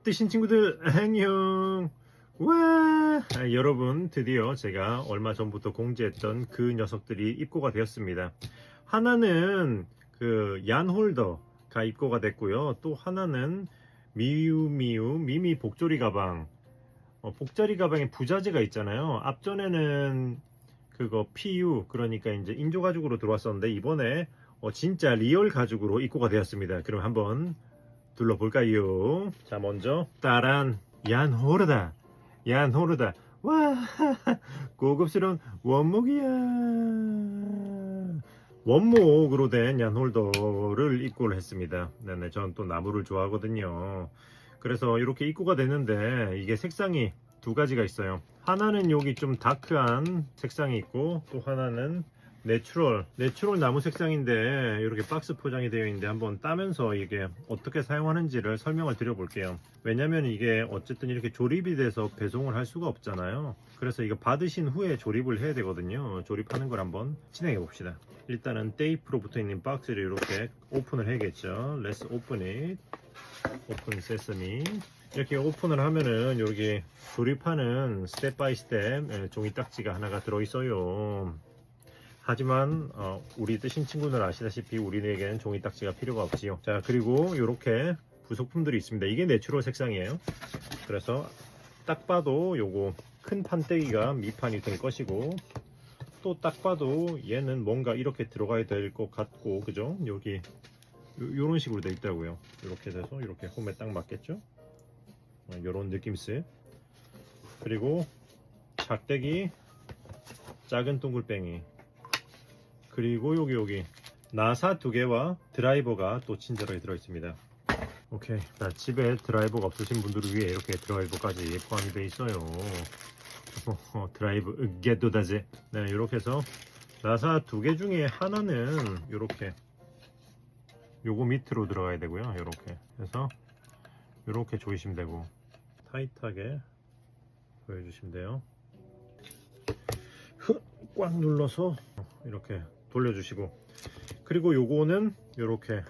뜨신 친구들 안녕. 와, 여러분 드디어 제가 얼마 전부터 공지했던 그 녀석들이 입고가 되었습니다. 하나는 그 얀홀더가 입고가 됐고요. 또 하나는 미우미우 미미 복조리 가방. 복자리 가방에 부자재가 있잖아요. 앞전에는 그거 PU, 그러니까 이제 인조 가죽으로 들어왔었는데 이번에 진짜 리얼 가죽으로 입고가 되었습니다. 그럼 한번 둘러볼까요? 자, 먼저 따란 얀호르다. 얀호르다. 와, 고급스러운 원목이야. 원목으로 된 얀홀더를 입고를 했습니다. 네네, 전 또 나무를 좋아하거든요. 그래서 이렇게 입고가 됐는데 이게 색상이 두 가지가 있어요. 하나는 여기 좀 다크한 색상이 있고, 또 하나는 내추럴 나무 색상인데 이렇게 박스 포장이 되어 있는데 한번 따면서 이게 어떻게 사용하는지를 설명을 드려 볼게요. 왜냐면 이게 어쨌든 이렇게 조립이 돼서 배송을 할 수가 없잖아요. 그래서 이거 받으신 후에 조립을 해야 되거든요. 조립하는 걸 한번 진행해 봅시다. 일단은 테이프로 붙어 있는 박스를 이렇게 오픈을 해야겠죠. Let's open it. 오픈 세서미. 이렇게 오픈을 하면은 여기 조립하는 스텝 바이 스텝 종이 딱지가 하나가 들어 있어요. 하지만 우리 뜨신 친구는 아시다시피 우리에게는 종이 딱지가 필요가 없지요. 자, 그리고 이렇게 부속품들이 있습니다. 이게 내추럴 색상이에요. 그래서 딱 봐도 요거 큰 판때기가 밑판이 될 것이고, 또 딱 봐도 얘는 뭔가 이렇게 들어가야 될 것 같고, 그죠? 여기 요런 식으로 돼 있다고요. 이렇게 돼서 이렇게 홈에 딱 맞겠죠? 요런 느낌스. 그리고 작대기, 작은 동글뱅이, 그리고 여기 나사 두 개와 드라이버가 또 친절하게 들어있습니다. 오케이. 자, 집에 드라이버가 없으신 분들을 위해 이렇게 드라이버까지 포함이 되어 있어요. 드라이브 게도다제. 네, 이렇게 해서 나사 두 개 중에 하나는 이렇게 요거 밑으로 들어가야 되고요. 이렇게 해서 이렇게 조이시면 되고, 타이트하게 조여주시면 돼요. 꽉 눌러서 이렇게 돌려주시고, 그리고 요거는 요렇게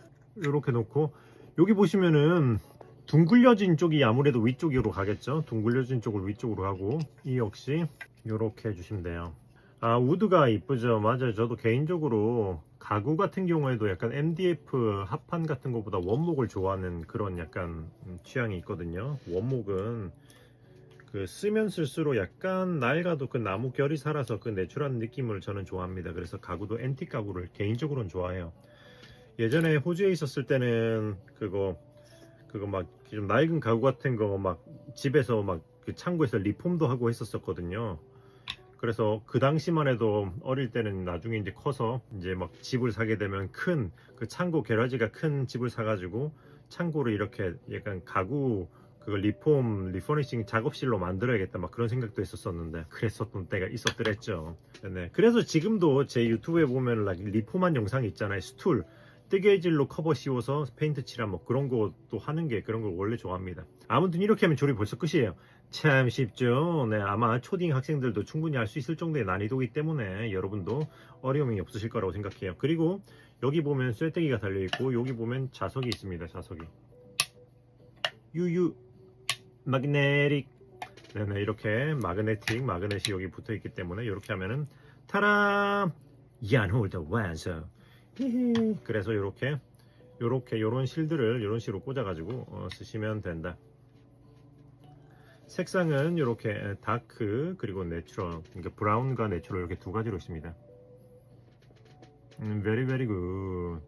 놓고, 여기 보시면은 둥글려진 쪽이 아무래도 위쪽으로 가겠죠. 둥글려진 쪽을 위쪽으로 하고, 이 역시 요렇게 해주시면 돼요. 아, 우드가 이쁘죠. 맞아요. 저도 개인적으로 가구 같은 경우에도 약간 MDF 합판 같은 것보다 원목을 좋아하는 그런 약간 취향이 있거든요. 원목은 그 쓰면 쓸수록 약간 낡아도 그 나무 결이 살아서 그 내추럴한 느낌을 저는 좋아합니다. 그래서 가구도 앤틱 가구를 개인적으로는 좋아해요. 예전에 호주에 있었을 때는 그거 막 좀 낡은 가구 같은 거 막 집에서 막 그 창고에서 리폼도 하고 했었거든요. 그래서 그 당시만 해도 어릴 때는 나중에 이제 커서 이제 막 집을 사게 되면 큰 그 창고 게라지가 큰 집을 사가지고 창고를 이렇게 약간 가구 그 리포니싱 작업실로 만들어야겠다 막 그런 생각도 했었었는데, 그랬었던 때가 있었더랬죠. 네. 그래서 지금도 제 유튜브에 보면 리폼한 영상이 있잖아요. 스툴 뜨개질로 커버 씌워서 페인트 칠한 뭐 그런 것도 하는 게, 그런 걸 원래 좋아합니다. 아무튼 이렇게 하면 조립 벌써 끝이에요. 참 쉽죠. 네, 아마 초딩 학생들도 충분히 할 수 있을 정도의 난이도이기 때문에 여러분도 어려움이 없으실 거라고 생각해요. 그리고 여기 보면 쇠떼기가 달려있고, 여기 보면 자석이 있습니다. 자석이 유유 마그네틱. 네네, 이렇게 마그넷이 여기 붙어 있기 때문에 이렇게 하면은 타라, 얀홀더 완성. 그래서 요런 실드를 이런 식으로 꽂아 가지고 쓰시면 된다. 색상은 이렇게 다크 그리고 내추럴, 그러니까 브라운과 내추럴 이렇게 두 가지로 있습니다. very good.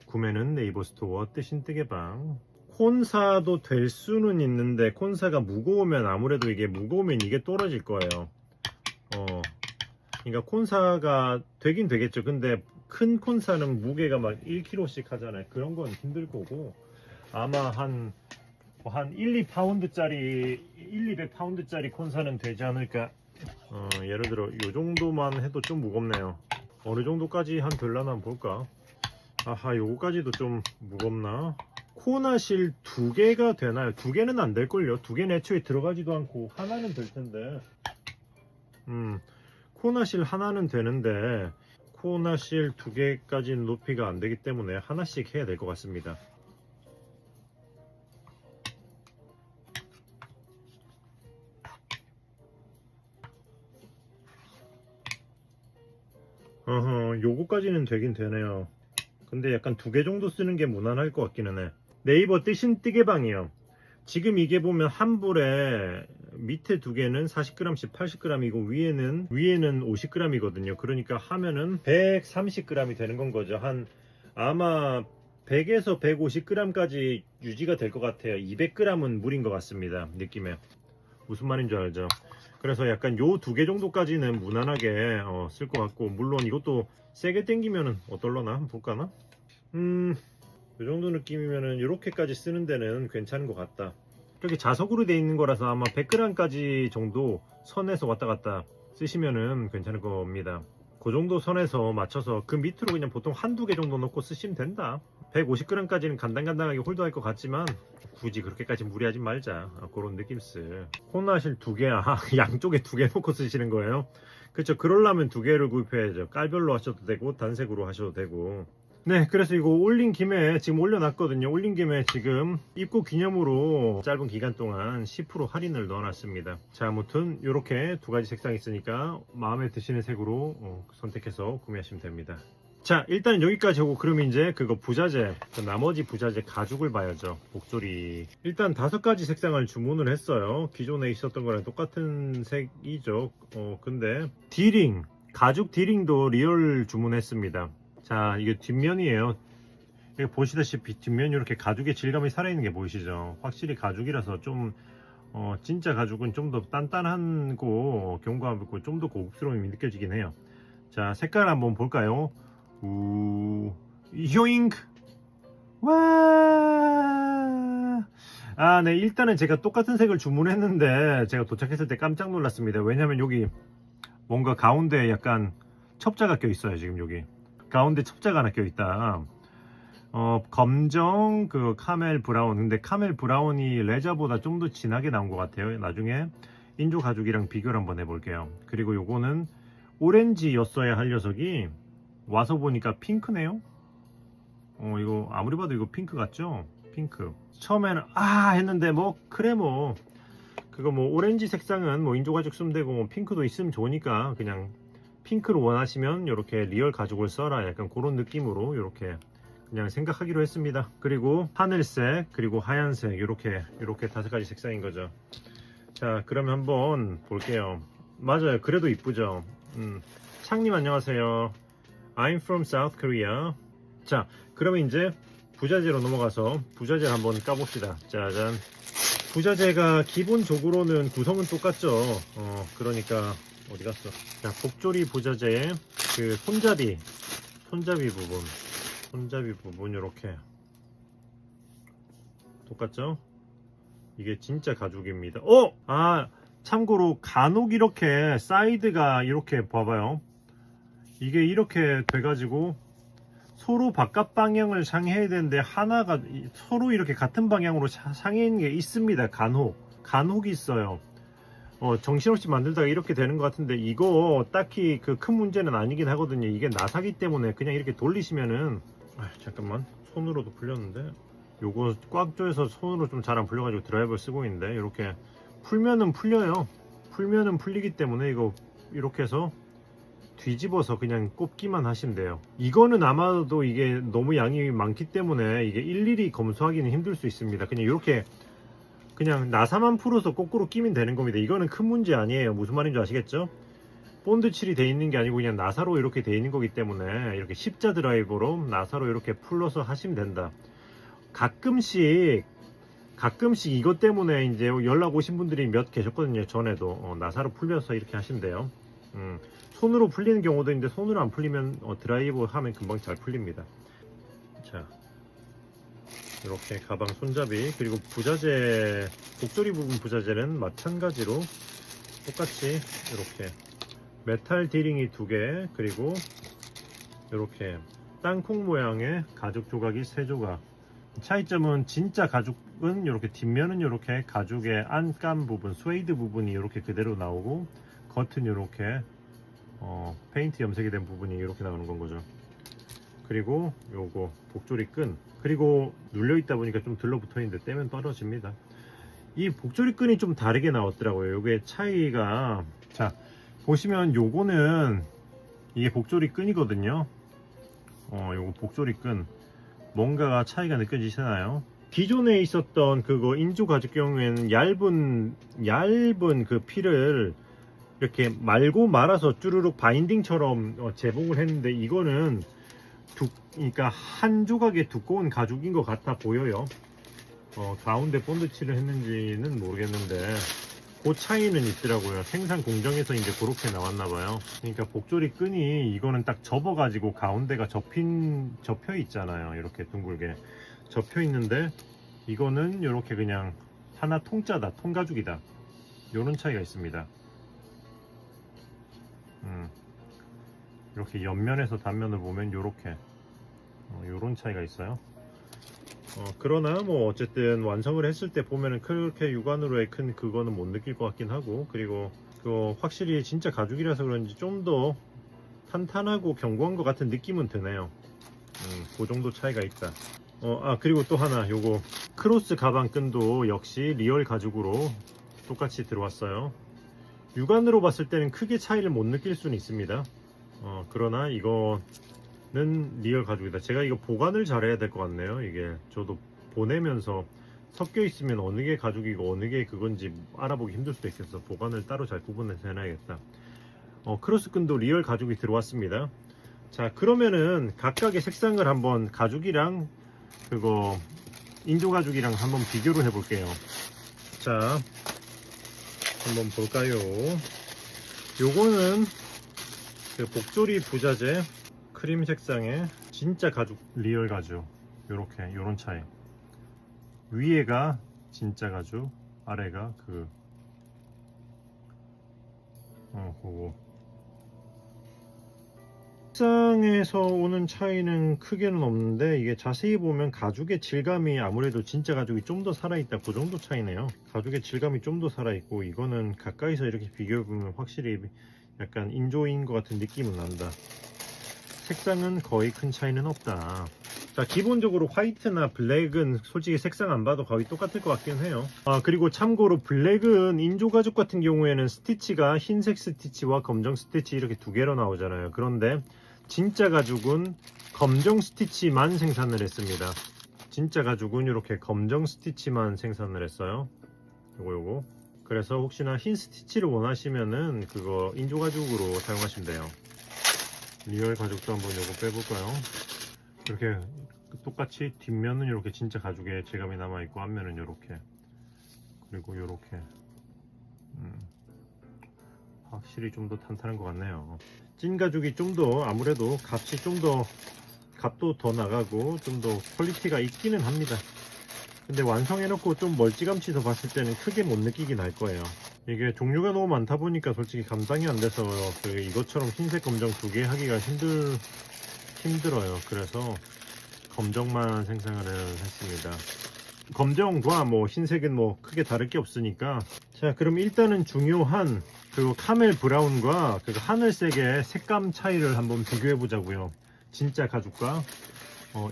구매는 네이버 스토어 뜨신 뜨개방. 콘사도 될 수는 있는데, 콘사가 무거우면 아무래도 이게 떨어질 거예요. 그러니까 콘사가 되긴 되겠죠. 근데 큰 콘사는 무게가 막 1kg씩 하잖아요. 그런 건 힘들 거고, 아마 한 1, 200파운드짜리 콘사는 되지 않을까. 예를 들어 이 정도만 해도 좀 무겁네요. 어느 정도까지 한 될라나 한번 볼까. 아하, 요거까지도 좀 무겁나. 코나실 두 개가 되나요? 두 개는 안 될걸요. 두 개는 애초에 들어가지도 않고 하나는 될 텐데. 코나실 하나는 되는데, 코나실 두 개까지는 높이가 안 되기 때문에 하나씩 해야 될 것 같습니다. 요거까지는 되긴 되네요. 근데 약간 2개 정도 쓰는 게 무난할 것 같기는 해. 네이버 뜨신 뜨개방이요. 지금 이게 보면 한 불에 밑에 2개는 40g씩 80g이고 위에는 50g이거든요. 그러니까 하면은 130g이 되는 건 거죠. 한 아마 100에서 150g까지 유지가 될 것 같아요. 200g은 무리인 것 같습니다. 느낌에. 무슨 말인 줄 알죠? 그래서 약간 요 2개 정도까지는 무난하게 쓸 것 같고, 물론 이것도 세게 당기면은 어떨려나 한번 볼까나? 이 정도 느낌이면은 이렇게까지 쓰는 데는 괜찮은 것 같다. 이렇게 자석으로 되어 있는 거라서 아마 100g까지 정도 선에서 왔다 갔다 쓰시면은 괜찮을 겁니다. 그 정도 선에서 맞춰서 그 밑으로 그냥 보통 한두 개 정도 넣고 쓰시면 된다. 150g까지는 간단간단하게 홀드할 것 같지만 굳이 그렇게까지 무리하지 말자. 그런 느낌스. 코나실 2개, 양쪽에 2개 놓고 쓰시는 거예요? 그렇죠. 그러려면 2개를 구입해야죠. 깔별로 하셔도 되고 단색으로 하셔도 되고. 네, 그래서 이거 올린 김에 지금 올려놨거든요. 올린 김에 지금 입고 기념으로 짧은 기간 동안 10% 할인을 넣어놨습니다. 자, 아무튼 이렇게 2가지 색상이 있으니까 마음에 드시는 색으로 선택해서 구매하시면 됩니다. 자, 일단 여기까지 하고 그러면 이제 그거 부자재, 나머지 부자재 가죽을 봐야죠. 목소리. 일단 5가지 색상을 주문을 했어요. 기존에 있었던 거랑 똑같은 색이죠. 근데 디링, 가죽 디링도 리얼 주문했습니다. 자, 이게 뒷면이에요. 여기 보시다시피 뒷면이 이렇게 가죽의 질감이 살아있는 게 보이시죠? 확실히 가죽이라서 좀 진짜 가죽은 좀 더 단단하고 견고함 있고 좀 더 고급스러움이 느껴지긴 해요. 자, 색깔 한번 볼까요? 효잉크! 와! 네, 일단은 제가 똑같은 색을 주문했는데 제가 도착했을 때 깜짝 놀랐습니다. 왜냐면 여기 뭔가 가운데 약간 첩자가 껴 있어요. 지금 여기 가운데 첩자가 하나 껴 있다. 검정 그 카멜 브라운. 근데 카멜 브라운이 레자보다 좀 더 진하게 나온 것 같아요. 나중에 인조 가죽이랑 비교를 한번 해볼게요. 그리고 요거는 오렌지였어야 할 녀석이 와서 보니까 핑크네요. 이거 아무리 봐도 이거 핑크 같죠? 핑크. 처음에는 했는데 뭐 그래 뭐 그거 뭐 오렌지 색상은 뭐 인조 가죽 쓰면 되고 뭐 핑크도 있으면 좋으니까 그냥 핑크로 원하시면 이렇게 리얼 가죽을 써라, 약간 그런 느낌으로 이렇게 그냥 생각하기로 했습니다. 그리고 하늘색 그리고 하얀색 이렇게 5가지 색상인 거죠. 자, 그러면 한번 볼게요. 맞아요, 그래도 이쁘죠. 창님 안녕하세요. I'm from South Korea. 자, 그러면 이제 부자재로 넘어가서 부자재를 한번 까봅시다. 짜잔. 부자재가 기본적으로는 구성은 똑같죠. 그러니까 어디 갔어? 자, 복조리 부자재의 그 손잡이 부분 이렇게 똑같죠? 이게 진짜 가죽입니다. 참고로 간혹 이렇게 사이드가 이렇게 봐봐요. 이게 이렇게 돼가지고 서로 바깥 방향을 상해야 되는데 하나가 서로 이렇게 같은 방향으로 상해 있는 게 있습니다. 간혹 있어요. 정신없이 만들다가 이렇게 되는 것 같은데 이거 딱히 그 큰 문제는 아니긴 하거든요. 이게 나사기 때문에 그냥 이렇게 돌리시면은 잠깐만, 손으로도 풀렸는데 요거 꽉 조여서 손으로 좀 잘 안 풀려가지고 드라이버를 쓰고 있는데 이렇게 풀면은 풀려요. 풀면은 풀리기 때문에 이거 이렇게 해서 뒤집어서 그냥 꼽기만 하시면 돼요. 이거는 아마도 이게 너무 양이 많기 때문에 이게 일일이 검수하기는 힘들 수 있습니다. 그냥 이렇게 그냥 나사만 풀어서 거꾸로 끼면 되는 겁니다. 이거는 큰 문제 아니에요. 무슨 말인지 아시겠죠? 본드 칠이 돼 있는 게 아니고 그냥 나사로 이렇게 돼 있는 거기 때문에 이렇게 십자 드라이버로 나사로 이렇게 풀러서 하시면 된다. 가끔씩 이것 때문에 이제 연락 오신 분들이 몇 계셨거든요. 전에도 나사로 풀려서 이렇게 하시면 돼요. 손으로 풀리는 경우도 있는데 손으로 안 풀리면 드라이버 하면 금방 잘 풀립니다. 자, 이렇게 가방 손잡이, 그리고 부자재, 복조리 부분 부자재는 마찬가지로 똑같이 이렇게 메탈 디링이 2개, 그리고 이렇게 땅콩 모양의 가죽 조각이 3조각. 차이점은 진짜 가죽은 이렇게 뒷면은 이렇게 가죽의 안감 부분, 스웨이드 부분이 이렇게 그대로 나오고 겉은 이렇게 페인트 염색이 된 부분이 이렇게 나오는 건 거죠. 그리고 요거 복조리 끈, 그리고 눌려 있다 보니까 좀 들러붙어 있는데 떼면 떨어집니다. 이 복조리 끈이 좀 다르게 나왔더라고요. 요게 차이가, 자 보시면 요거는 이게 복조리 끈이거든요. 요거 복조리 끈 뭔가가 차이가 느껴지시나요? 기존에 있었던 그거 인조 가죽 경우에는 얇은 그 필을 이렇게 말고 말아서 쭈루룩 바인딩처럼 제봉을 했는데, 이거는 그러니까 한 조각의 두꺼운 가죽인 것 같아 보여요. 가운데 본드칠을 했는지는 모르겠는데 그 차이는 있더라고요. 생산 공정에서 이제 그렇게 나왔나 봐요. 그러니까 복조리 끈이 이거는 딱 접어 가지고 가운데가 접혀 있잖아요. 이렇게 둥글게 접혀 있는데, 이거는 이렇게 그냥 하나 통짜다, 통가죽이다, 요런 차이가 있습니다. 이렇게 옆면에서 단면을 보면 요렇게 요런 차이가 있어요. 그러나 뭐 어쨌든 완성을 했을 때 보면은 그렇게 육안으로의 큰 그거는 못 느낄 것 같긴 하고, 그리고 확실히 진짜 가죽이라서 그런지 좀 더 탄탄하고 견고한 것 같은 느낌은 드네요. 그 정도 차이가 있다. 그리고 또 하나, 요거 크로스 가방 끈도 역시 리얼 가죽으로 똑같이 들어왔어요. 육안으로 봤을 때는 크게 차이를 못 느낄 수는 있습니다. 그러나 이거는 리얼 가죽이다. 제가 이거 보관을 잘해야 될 것 같네요. 이게 저도 보내면서 섞여 있으면 어느 게 가죽이고 어느 게 그건지 알아보기 힘들 수도 있어서 보관을 따로 잘 구분해서 해놔야겠다. 크로스끈도 리얼 가죽이 들어왔습니다. 자, 그러면은 각각의 색상을 한번 가죽이랑 그거 인조 가죽이랑 한번 비교를 해볼게요. 자, 한번 볼까요? 요거는 그 복조리 부자재 크림 색상의 진짜 가죽, 리얼 가죽. 요런 차이. 위에가 진짜 가죽, 아래가 그거. 색상에서 오는 차이는 크게는 없는데, 이게 자세히 보면 가죽의 질감이 아무래도 진짜 가죽이 좀 더 살아있다, 그 정도 차이네요. 가죽의 질감이 좀 더 살아있고, 이거는 가까이서 이렇게 비교해보면 확실히 약간 인조인 것 같은 느낌은 난다. 색상은 거의 큰 차이는 없다. 자, 기본적으로 화이트나 블랙은 솔직히 색상 안 봐도 거의 똑같을 것 같긴 해요. 그리고 참고로 블랙은 인조 가죽 같은 경우에는 스티치가 흰색 스티치와 검정 스티치 이렇게 두 개로 나오잖아요. 그런데 진짜 가죽은 검정 스티치만 생산을 했습니다. 진짜 가죽은 이렇게 검정 스티치만 생산을 했어요. 요거. 그래서 혹시나 흰 스티치를 원하시면은 그거 인조 가죽으로 사용하시면 돼요. 리얼 가죽도 한번 요거 빼볼까요? 이렇게 똑같이 뒷면은 이렇게 진짜 가죽의 질감이 남아있고, 앞면은 이렇게, 그리고 이렇게 확실히 좀 더 탄탄한 것 같네요. 찐 가죽이 좀 더 아무래도 값도 더 나가고 좀 더 퀄리티가 있기는 합니다. 근데 완성해놓고 좀 멀찌감치 더 봤을 때는 크게 못 느끼긴 할 거예요. 이게 종류가 너무 많다 보니까 솔직히 감당이 안 돼서 이것처럼 흰색 검정 두 개 하기가 힘들어요. 그래서 검정만 생산을 했습니다. 검정과 뭐 흰색은 뭐 크게 다를 게 없으니까. 자, 그럼 일단은 중요한 그 카멜 브라운과 그 하늘색의 색감 차이를 한번 비교해 보자고요. 진짜 가죽과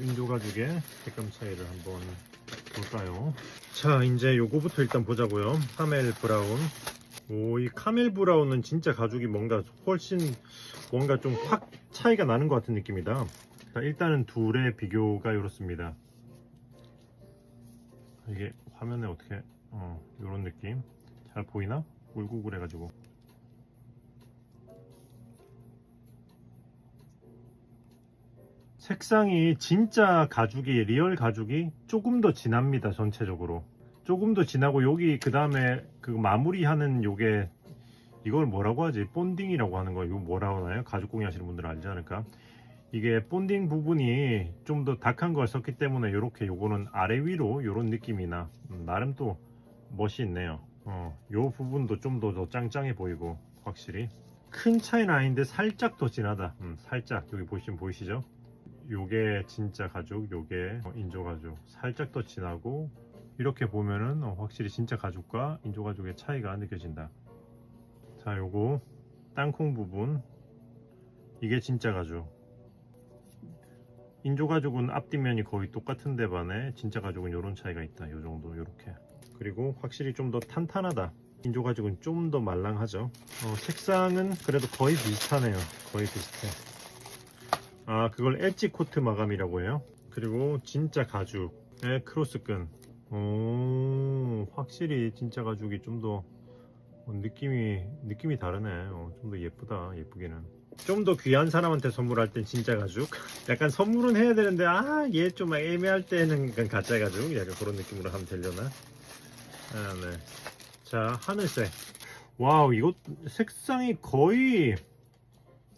인조 가죽의 색감 차이를 한번 볼까요? 자, 이제 요거부터 일단 보자고요. 카멜 브라운. 이 카멜 브라운은 진짜 가죽이 훨씬 뭔가 좀 확 차이가 나는 것 같은 느낌이다. 자, 일단은 둘의 비교가 이렇습니다. 이게 화면에 어떻게 요런 느낌 잘 보이나? 울고그래 가지고. 색상이 진짜 가죽이, 리얼 가죽이 조금 더 진합니다. 전체적으로 조금 더 진하고, 여기 그 다음에 그 마무리하는 요게, 이걸 뭐라고 하지? 본딩이라고 하는 거, 이거 뭐라고 하나요? 가죽공예 하시는 분들은 알지 않을까? 이게 본딩 부분이 좀 더 다크한 걸 썼기 때문에 이렇게 요거는 아래 위로 요런 느낌이나 나름 또 멋이 있네요. 요 부분도 좀 더 짱짱해 보이고, 확실히 큰 차이는 아닌데 살짝 더 진하다. 살짝 여기 보시면 보이시죠? 요게 진짜 가죽, 요게 인조 가죽, 살짝 더 진하고, 이렇게 보면은 확실히 진짜 가죽과 인조 가죽의 차이가 느껴진다. 자, 요거 땅콩 부분, 이게 진짜 가죽. 인조 가죽은 앞뒷면이 거의 똑같은 데 반해 진짜 가죽은 요런 차이가 있다. 요 정도, 요렇게. 그리고 확실히 좀 더 탄탄하다. 인조 가죽은 좀 더 말랑하죠. 색상은 그래도 거의 비슷하네요. 거의 비슷해. 아, 그걸 엣지 코트 마감이라고 해요. 그리고 진짜 가죽의 크로스끈. 오, 확실히 진짜 가죽이 좀 더 느낌이 다르네. 좀 더 예쁘다. 예쁘기는. 좀 더 귀한 사람한테 선물할 땐 진짜 가죽. 약간 선물은 해야 되는데 얘 좀 애매할 때는 약간 가짜 가죽. 약간 그런 느낌으로 하면 되려나? 아, 네. 자, 하늘색. 와우, 이거 색상이 거의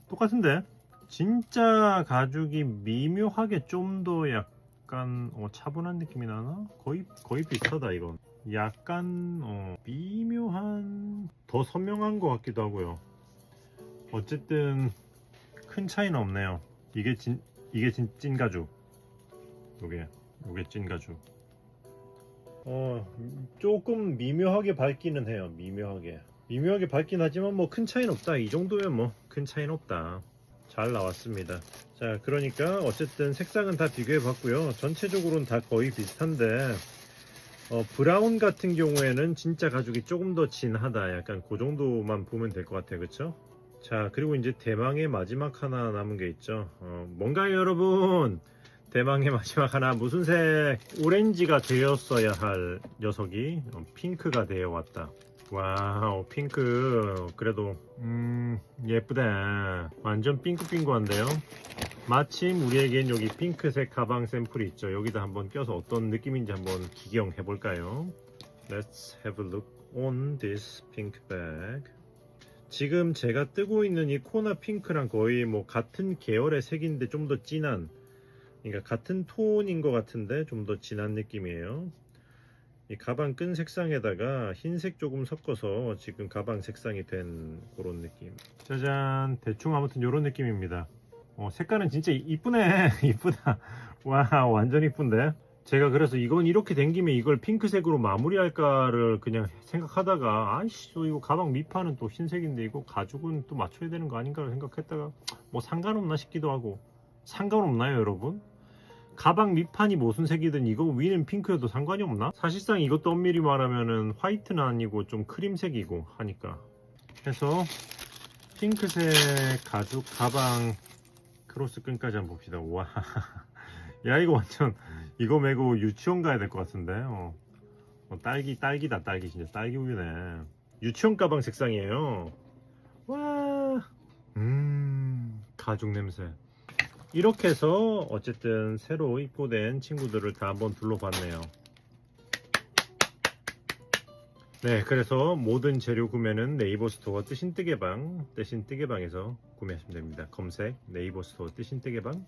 똑같은데? 진짜 가죽이 미묘하게 좀 더 약간 차분한 느낌이 나나? 거의 비슷하다 이건. 약간 미묘한 더 선명한 것 같기도 하고요. 어쨌든 큰 차이는 없네요. 이게 찐 가죽. 요게 찐 가죽. 조금 미묘하게 밝기는 해요. 미묘하게 밝긴 하지만 뭐 큰 차이는 없다. 이 정도면 뭐 큰 차이는 없다. 잘 나왔습니다. 자, 그러니까 어쨌든 색상은 다 비교해 봤고요. 전체적으로는 다 거의 비슷한데 브라운 같은 경우에는 진짜 가죽이 조금 더 진하다. 약간 그 정도만 보면 될 것 같아요. 그쵸? 자, 그리고 이제 대망의 마지막 하나 남은 게 있죠. 뭔가요, 여러분? 대망의 마지막 하나, 무슨 색? 오렌지가 되었어야 할 녀석이 핑크가 되어 왔다. 와우, 핑크. 그래도 예쁘다. 완전 핑크핑크한데요. 마침 우리에겐 여기 핑크색 가방 샘플이 있죠. 여기다 한번 껴서 어떤 느낌인지 한번 기경해 볼까요? Let's have a look on this pink bag. 지금 제가 뜨고 있는 이 코나 핑크랑 거의 뭐 같은 계열의 색인데 좀 더 진한, 그러니까 같은 톤인 것 같은데 좀 더 진한 느낌이에요. 이 가방 끈 색상에다가 흰색 조금 섞어서 지금 가방 색상이 된 그런 느낌. 짜잔, 대충 아무튼 이런 느낌입니다. 색깔은 진짜 이쁘네. 이쁘다. 와, 완전 이쁜데. 제가 그래서 이건 이렇게 된 김에 이걸 핑크색으로 마무리할까를 그냥 생각하다가 아이씨, 이거 가방 밑판은 또 흰색인데 이거 가죽은 또 맞춰야 되는 거 아닌가 생각했다가 뭐 상관없나 싶기도 하고. 상관없나요, 여러분? 가방 밑판이 무슨 색이든 이거 위는 핑크여도 상관이 없나? 사실상 이것도 엄밀히 말하면은 화이트는 아니고 좀 크림색이고 하니까. 해서 핑크색 가죽 가방 크로스끈까지 한번 봅시다. 와, 야, 이거 완전 이거 메고 유치원 가야 될 것 같은데. 딸기다. 딸기, 진짜 딸기 우유네. 유치원 가방 색상이에요. 와, 가죽 냄새. 이렇게 해서 어쨌든 새로 입고된 친구들을 다 한번 둘러봤네요. 네, 그래서 모든 재료 구매는 네이버 스토어 뜨신 뜨개방에서 구매하시면 됩니다. 검색 네이버 스토어 뜨신 뜨개방.